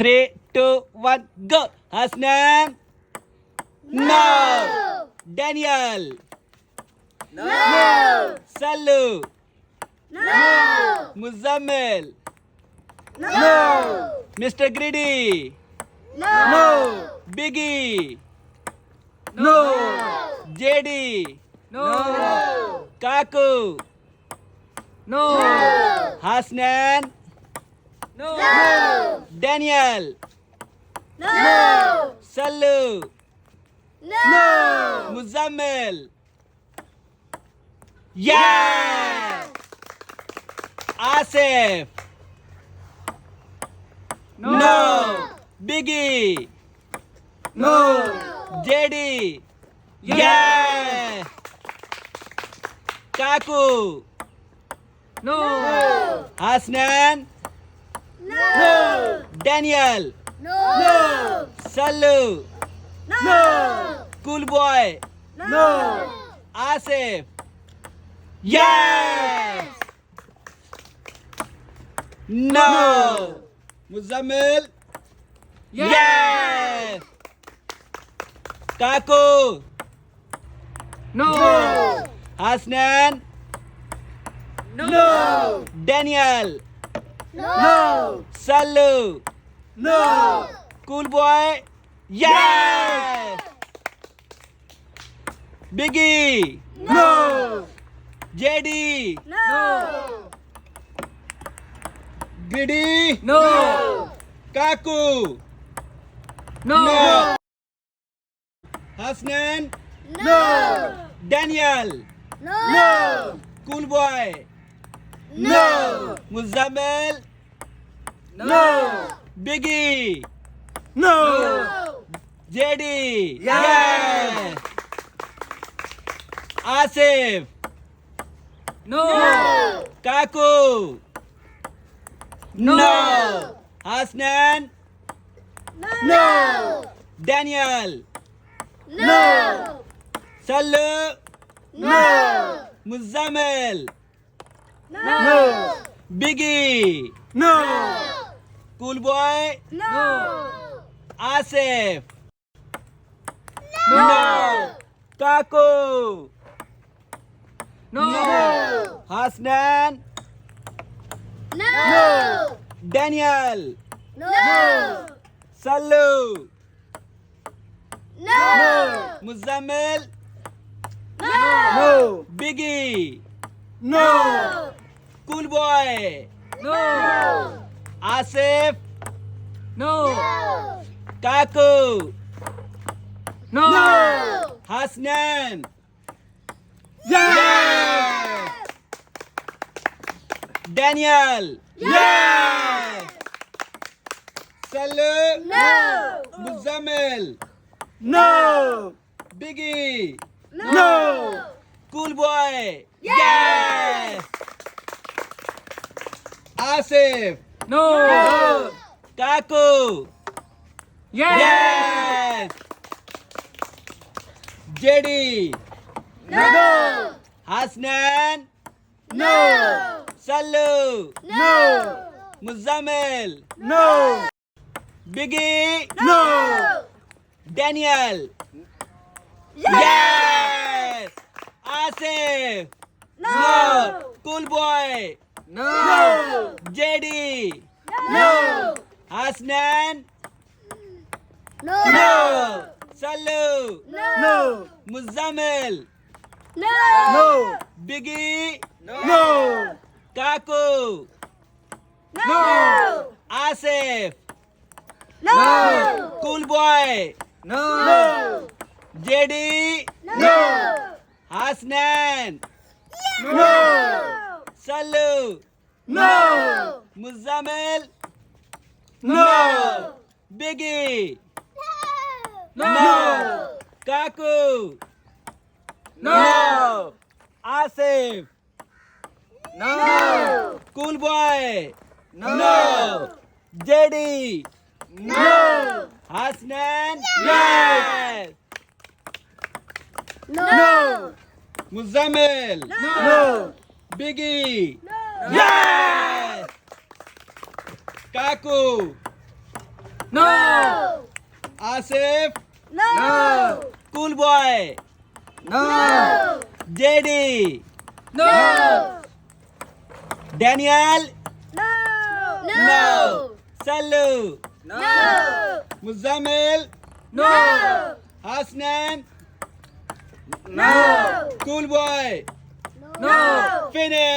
3, 2, 1, go. Hasnan. No. Daniel. No. Sallu. No. Muzammil. No. Mr. Greedy. No. Biggie. No. JD. No. Kaku. No. Hasnan. No. Daniel. No. Sallu. No. Muzammil. Yes. Asif. No. Biggie. No. JD. Yes. Kaku. No. Hasnan. No. Daniel. No. Sallu. No. Cool boy. No. Asif. Yes. No. Muzammil. Yes. Kaku. No. Hasnan. No. Daniel. No. Sallu. No. Cool boy. Yes. Biggie. No. JD. No. Greedy. No. Kaku. No. Hasnan. No. Daniel. No. Cool boy. No. Muzammil. No. Biggie. No. JD. Yes. Asif. No. Kaku. No. Hasnan. No. Daniel. No. Sallu. No. Muzammil. No. Biggie. No. Cool boy. No. Asif. No. Kaku. No. Hasnan. No. Daniel. No. Sallu. No. Muzammil. No. Biggie. No. Cool boy. No. Asif. No. Kaku. No. Hasnan. Yes. Daniel. Yes. Sallu. No. Muzammil. No. Biggie. No. Cool boy. Yes. Asif. No. Kaku. Yes. Yes. JD. No. Hasnan. No. Sallu. No. Muzammil. No. Biggie. No. Daniel. Yes. Asif. No. Cool boy. No. JD. No. Hasnan. No. Sallu. No. Muzammil. No. Biggie. No. Kaku. No. Asif. No. Cool boy. No. JD. No. Hasnan. No. Sallu. No. Muzammil. No. Biggie. No. Kaku. No. Asif. No. Cool boy. No. JD. No. Hasnan. Yes. No. Muzammil. No. Biggie. Yes. Kaku. No. Asif, No. cool boy. No. JD, No. Daniel, No. Sallu, No. Muzammil, No. Hasnan, No. cool boy. No. Finish.